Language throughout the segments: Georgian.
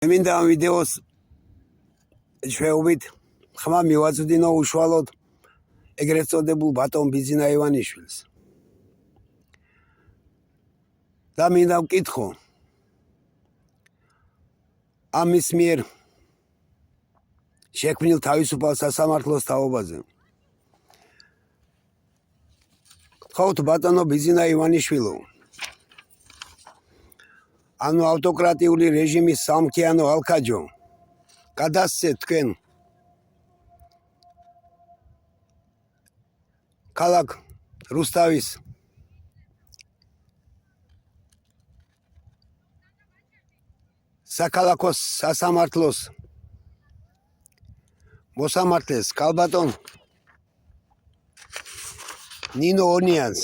მინდა ამ ვიდეოს ჩვეობით ხმა მივაწვდინო უშუალოდ ეგრეთ წოდებულ ბატონ ბიძინა ივანიშვილს. და მინდა ვკითხო ამის მიერ შექმნილ თავისუფალ სასამართლოს თაობაზე. გთხოვთ ბატონო ბიძინა ივანიშვილო, ანუ ავტოკრატიული რეჟიმის სამქიანო ალქაჯო, გადასცეთ თქვენ ქალაქ რუსთავის საქალაქო სასამართლოს მოსამართლეს ქალბატონ ნინო ონიანს.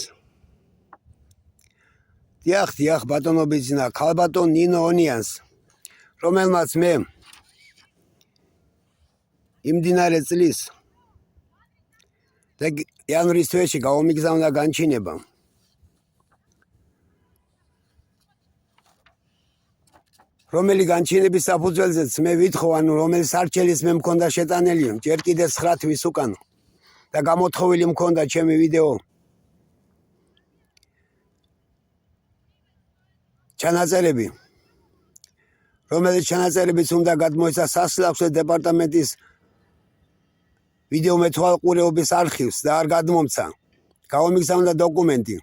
დიახ ბატონო ბიძინა, ქალბატონ ნინო ონიანს, რომელმაც მე იმდინარე წლის იანვრის თვეში გავამიგზავნა განჩინება. რომელი განჩინების საფუძველზეც მე ვითხოვ, ანუ რომელი სარჩელის მე მქონდა შეტანილი, ჯერ კიდევ 9 თვის უკან და გამოთხოვილი მქონდა ჩემი ვიდეო ჩანაწერები, რომელიც ჩანაწერებიც უნდა გადმოეცა სასილავსე დეპარტამენტის ვიდეო მეთვალყურეობის არქივს და არ გადმომცა. გავამიგზავნა დოკუმენტი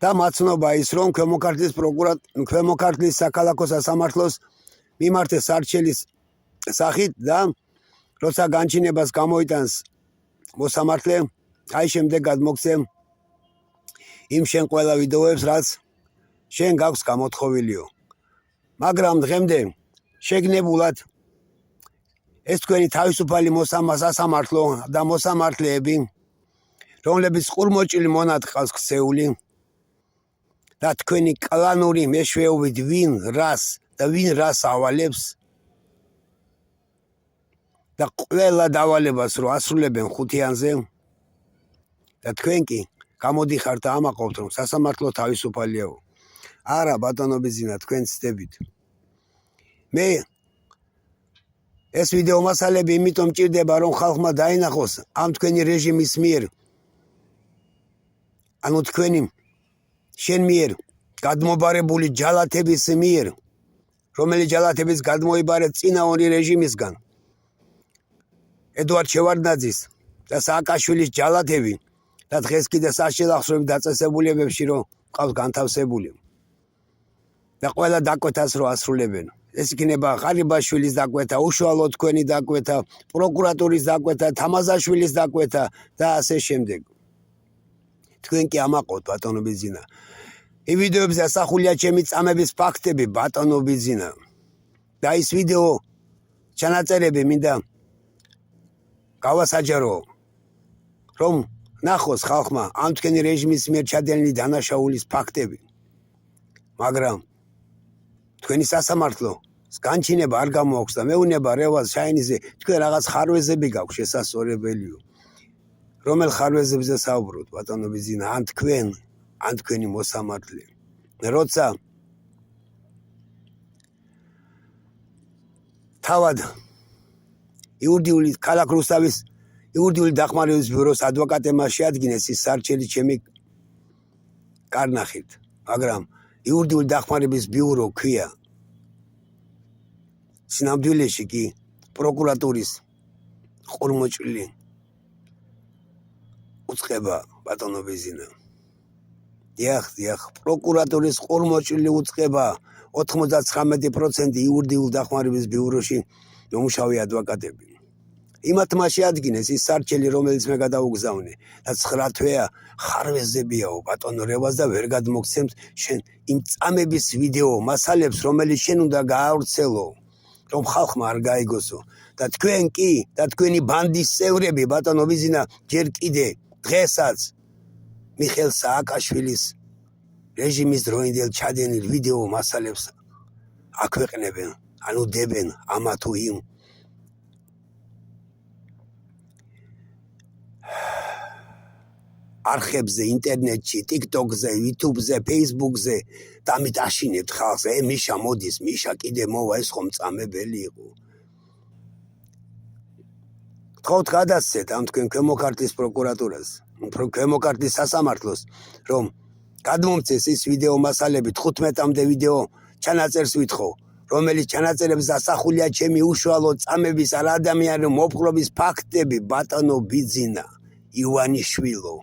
და მაცნობა ის, რომ ქვემოქართლის საქალაქო სასამართლოს მიმართეს სარჩელის სახით და როცა განჩინებას გამოიტანს მოსამართლე, აი შემდეგ გადმოგცე იმ შენ ყველა ვიდეოებს, რაც შენ გაქვს გამოთხოვილიო. მაგრამ დღემდე შეგნებულად ეს თქვენი თავისუფალი სასამართლო და მოსამართლეები, რომლებიც ყურმოჭილი მონად ყავს ქცეული და თქვენი კლანური მეშვეობით ვინ რას ავალებს და ყველა დავალებას რო ასრულებენ ხუთიანზე და თქვენ კი გამოდიხართ და ამაყობთ, რომ სასამართლო თავისუფალიაო. არა ბატონო ბიძინა, თქვენ ცდებით. მე ეს ვიდეო მასალები იმიტომ მჭირდება, რომ ხალხმა დაინახოს ამ თქვენი რეჟიმის მიერ, ანუ თქვენი შენ მიერ გადმობარებული ჯალათების მიერ, რომელი ჯალათების გადმოიბარეთ წინა ორი რეჟიმისგან, ედუარდ შევარდნაძის და სააკაშვილის ჯალათები და დღეს კიდე საშელახსრები დაწესებულებებში რომ ყავს განთავსებული და ყველა დაკვეთას რო ასრულებენ. ეს იქნება ღარიბაშვილის დაკვეთა, უშუალოდ თქვენი დაკვეთა, პროკურატურის დაკვეთა, თამაზაშვილის დაკვეთა და ასე შემდეგ. თქვენ კი ამაყოთ ბატონო ბიძინა. იმ ვიდეოებზე ასახულია ჩემი წამების ფაქტები ბატონო ბიძინა. და ის ვიდეო ჩანაწერები მინდა გავასაჯარო, რომ ნახოს ხალხმა ამ თქვენი რეჟიმის მიერ ჩადენილი დანაშაულის ფაქტები. მაგრამ თქვენი სასამართლო განჩინება არ გამოაქვს და მეუნება რევაზ შაინიზე, თქვენ რაღაც ხარვეზები გაქვთ შესასწორებელიო. რომელ ხარვეზებზე საუბრობთ ბატონო ბიძინა, ან თქვენი მოსამართლე. როცა თავად იურიდიული ქალაქ რუსთავის იურიდიული დახმარების ბიუროს ადვოკატებმა შეადგინეს ის სარჩელი ჩემი კარნახით, მაგრამ იურიდიული დახმარების ბიურო ქვია სინამდვილეში კი პროკურატურის ყურმოჭრილი უწყება ბატონო ბიძინა. დიახ, პროკურატურის ყურმოჭრილი უწყება 99% იურიდიული დახმარების ბიუროში მომუშავე ადვოკატები. იმათმა შეადგინეს ის სარჩელი, რომელიც მე გადავუგზავნე და 9 თვეა ხარვეზებიაო ბატონო რევაზ და ვერ გადმოგცემთ შენ იმ წამების ვიდეო მასალებს, რომელიც შენ უნდა გაავრცელო, რომ ხალხმა არ გაიგოსო და თქვენ კი და თქვენი ბანდის წევრები ბატონო ბიძინა ჯერ კიდე დღესაც მიხეილ სააკაშვილის რეჟიმის დროინდელ ჩადენილ ვიდეო მასალებს აქვეყნებენ, ანუ დებენ ამა თუ იმ არხებზე, ინტერნეტში, TikTok-ზე, YouTube-ზე, Facebook-ზე და ამით აშინებთ ხალხს. მიშა მოდის, მიშა კიდე მოვა, ეს ხომ წამებელი იყო. გთხოვთ გადასცეთ ამ თქვენ ქვემო ქართლის პროკურატურას, ქვემო ქართლის სასამართლოს, რომ გადმომცეს ის ვიდეო მასალები 15-მდე ვიდეო ჩანაწერს ვითხოვ, რომელიც ჩანაწერებს ასახულია ჩემი უშუალო წამების არ ადამიანის მოპყრობის ფაქტები. ბატონო ბიძინა ივანიშვილო,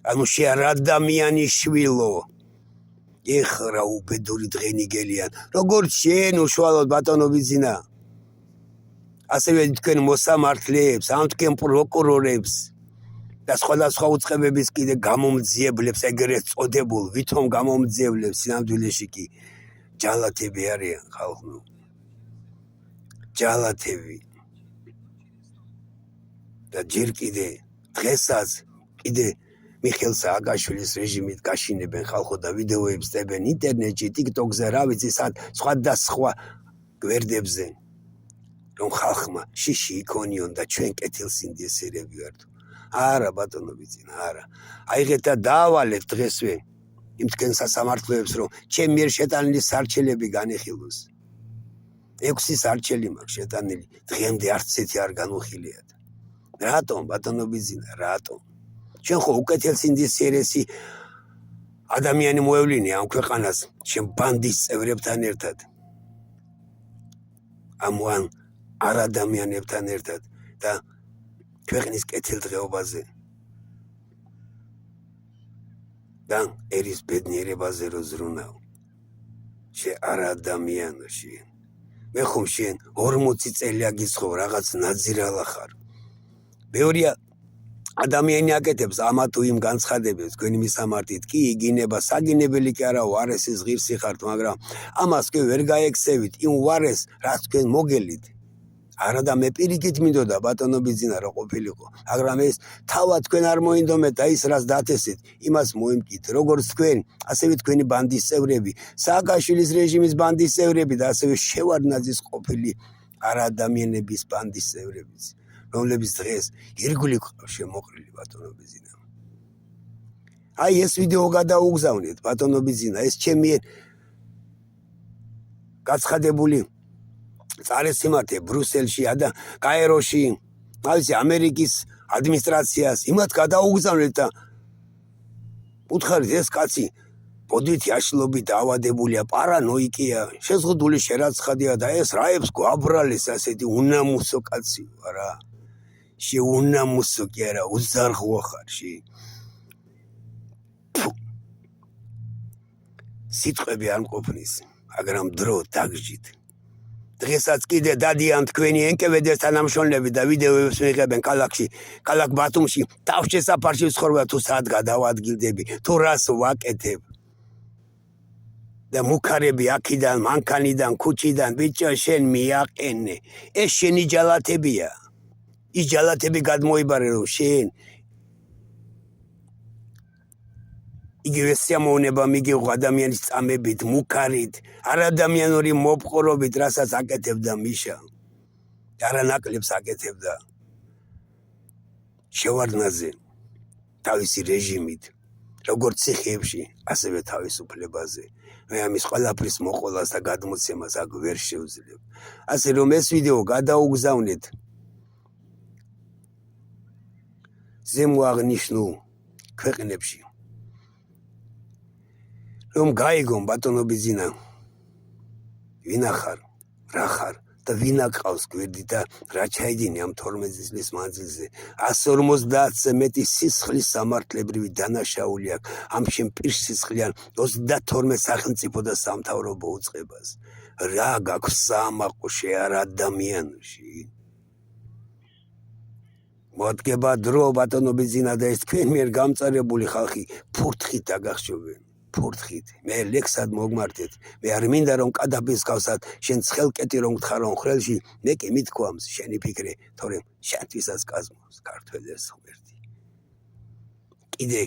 ანუ შენ ადამიანიშვილო, ეხლა უბედური დღენიგელიან, როგორც შენ უშუალოდ ბატონო ბიძინა, ასევე თქვენ მოსამართლეებს, ამ თქვენ პროკურორებს და სხვადასხვა უწყებების კიდე გამომძიებლებს, ეგრეთ წოდებულ ვითომ გამომძიებლებს, სინამდვილეში კი ჯალათები არიან ხალხო, ჯალათები. და ჯერ კიდე დღესაც კიდე მიხეილ სააკაშვილის რეჟიმით გაშინებენ ხალხო და ვიდეოებს დებენ ინტერნეტში, TikTok-ზე, რა ვიცი სად, სხვადასხვა გვერდებზე, რომ ხალხმა შიში იქონიონ და ჩვენ კეთილსინდისერები ვართ. არა ბატონო ბიძინა, არა. აიღეთ და დაავალეთ დღესვე იმ თქვენ სასამართლოებს, რომ ჩემ მიერ შეტანილი სარჩელები განიხილოს. 6 სარჩელი მაქვს შეტანილი, დღემდე არც ერთი არ განუხილიათ. რატომ ბატონო ბიძინა, რატომ? შენ ხო უკეთილსინდისერესი ადამიანი მოევლინე ამ ქვეყანას შენ ბანდის წევრებთან ერთად. ამ არ ადამიანებთან ერთად და ქვეყნის კეთილდღეობაზე და ერის ბედნიერებაზე რო ზრუნავ. შენ არ ადამიანო შენ. მე ხომ შენ 40 წელი აგიცხობ რაღაც ნაძირალა ხარ. ბევრია ადამიანი აკეთებს ამა თუ იმ განცხადებებს თქვენი მისამართით კი იგინება, საგინებელი კი არა, უარესის ღირსი ხართ, მაგრამ ამას კი ვერ გაექცევით იმ უარეს, რაც თქვენ მოგელით. არა და მე პირიქით მინდოდა ბატონო ბიძინა რა ყოფილიყო, მაგრამ ეს თავად თქვენ არ მოინდომეთ და ის რაც დათესეთ, იმას მოიმკით, როგორც თქვენ, ასევე თქვენი ბანდის წევრები, სააკაშვილის რეჟიმის ბანდის წევრები და ასევე შევარდნაძის ყოფილი არადამიანების ბანდის წევრებიც, რომლებიც დღეს ირგვლივ ყავს შემოყრილი ბატონო ბიძინა. აი ეს ვიდეო გადაუგზავნეთ ბატონო ბიძინა, ეს ჩემი გაცხადებული წარესიმართე ბრუსელში და კაიროში, ავიცი ამერიკის ადმინისტრაციას იმათ გადაუგზავნეთ და უთხარით ეს კაცი ბოდვითი აშლობით ავადებულია, პარანოიკია, შეზღუდული შერაცხადია და ეს რაებს გვაბრალეს ასეთი უნამუსო კაცი არა. შეუნამუსო კი არა, უზარღვო ხარ ში. სიტყვები არ მყოფნის, მაგრამ დრო დაგჟით. დღესაც კიდე დადიან თქვენი NKVD-ს თანამშრომლები და ვიდეოებს მიიღებენ ქალაქში, ქალაქ ბათუმში, თავშესაფარში ვცხოვრობ თუ სად გადავადგილდები, თუ რას ვაკეთებ. და მუქარები აქიდან, მანქანიდან, ქუჩიდან, ბიჭო შენ მიაყენე. ეს შენი ჯალათებია. ის ჯალათები გადმოიბარე რომ შენ იგივე სიამოვნება მიგიღო ადამიანის წამებით, მუქარით, არადამიანური მოპყრობით, რასაც აკეთებდა მიშა. არანაკლებს აკეთებდა შევარდნაძე თავისი რეჟიმით, როგორც ციხეებში, ასევე თავისუფლებაზე. მე ამის ყველაფრის მოყოლას და გადმოცემას აქ ვერ შევძლებ. ასე რომ ეს ვიდეო გადაუგზავნეთ ზემოაღნიშნულ ქვეყნებში. რომ გაიგონ ბატონო ბიძინა, ვინა ხარ, რა ხარ და ვინა ყავს გვერდი და რა ჩაიდინე ამ 12 წლის მანძილზე. 150-ზე მეტი სისხლის სამართლებრივი დანაშაული აქვს ამ შენ პირსისხლიან 32 სახელმწიფო და სამთავრობო უწყებას. რა გაქვს საამაყო შენ არ ადამიანში. მოდგება დრო ბატონო ბიძინა და ეს თქვენ მიერ გამწარებული ხალხი ფურთხით დაგახშობენ. ფურთხით. მე ლექსად მოგმართეთ. მე არ მინდა რომ კადაფის გავსად შენ ცხელკეტი რომ გთხარო ხრელში, მე კი მithქვამს შენი ფიქრე, თორემ შენთვისაც კაზმოს ქართველებს ღმერთი. კიდე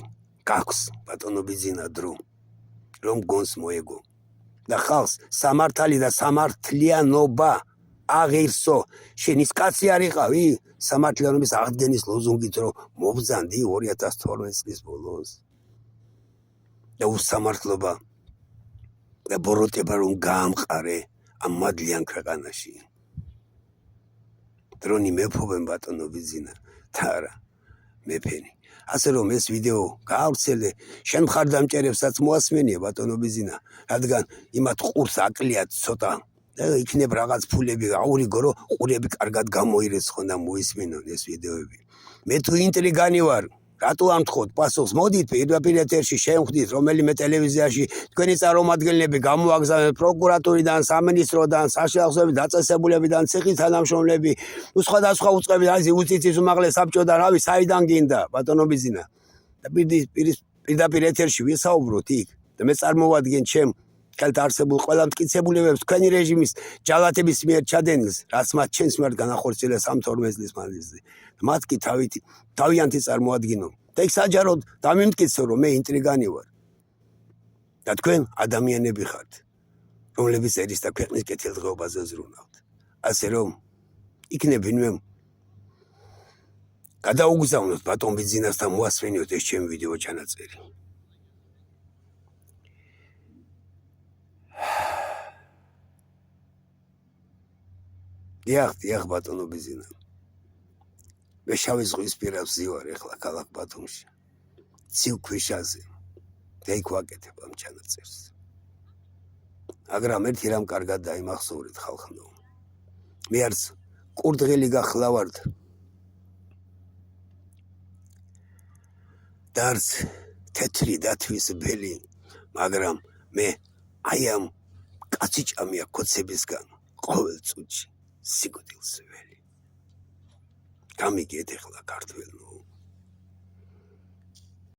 გაქვს ბატონო ბიძინა დრო რომ გონს მოეგო. და ხალხს სამართალი და სამართლიანობა აღირსო შენ ის კაცი არ იყავი სამართლიანობის აღდგენის ლოზუნგით რომ მობრძანდი 2012 წლის ბოლოს და უსამართლობა და ბოროტება რომ გაამყარე ამ მადლიან ქვეყანაში დრონი მეფობენ ბატონო ბიზინა და არა მეფენი ასე რომ ეს ვიდეო გაავრცელე შენ მხარდამჭერებსაც მოასმენია ბატონო ბიზინა რადგან იმათ ყურს აკლიათ ცოტა იქნებ რაღაც ფულები აურიგო რომ ყურები კარგად გამოირეს ხო და მოისმინონ ეს ვიდეოები მე თუ ინტრიგანი ვარ რატო ამთხოვთ პასუხს მოდით პირდაპირ ეთერში შევხვდით რომელიმე ტელევიზიაში თქვენი წარმომადგენლები გამოაგზავნეთ პროკურატურიდან სამინისტროდან საშუალო დაწესებულებიდან ციხის თანამშრომლები სხვადასხვა უწყებიდან აი უწიწის უმაღლეს საბჭოდან რავი საიდან გინდა ბატონო ბიზინა და პირდაპირ ეთერში ვისაუბროთ იქ და მე წარმოვადგენ ჩემ ხელთ არსებულ ყველა მტკიცებულებებს თქვენი რეჟიმის ჯალათების მიერ ჩადენილს რაც მათ ჩვენს მიმართ განახორციელეს ამ 12 წლის მანძილზე მათ კი თავიანთი წარმოადგინონ და იქ საჯაროდ დამიმტკიცო რომ მე ინტრიგანი ვარ და თქვენ ადამიანები ხართ რომლებიც ერის და ქვეყნის კეთილდღეობაზე ზრუნავთ ასე რომ იქნებ ვინმე გადაუგზავნოთ ბატონ ბიზინას და მოასვენიოთ ეს ჩემი ვიდეო ჩანაწერი დიახ ბატონო ბიზინა მე შავი ზღვის პირას ვზივარ ეხლა ქალაქ ბათუმში ცივ ქვიშაზე და იქ ვაკეთებ ამ ჩანაწერს მაგრამ ერთი რამ კარგად დაიმახსოვრეთ ხალხო მე არც კურდღელი გახლავართ და არც თეთრი დათვის ბელი მაგრამ მე აი ამ კაციჭამია კოცებისგან ყოველ წუთში სიკვდილს ველი გამიგეთ ეხლა ქართველო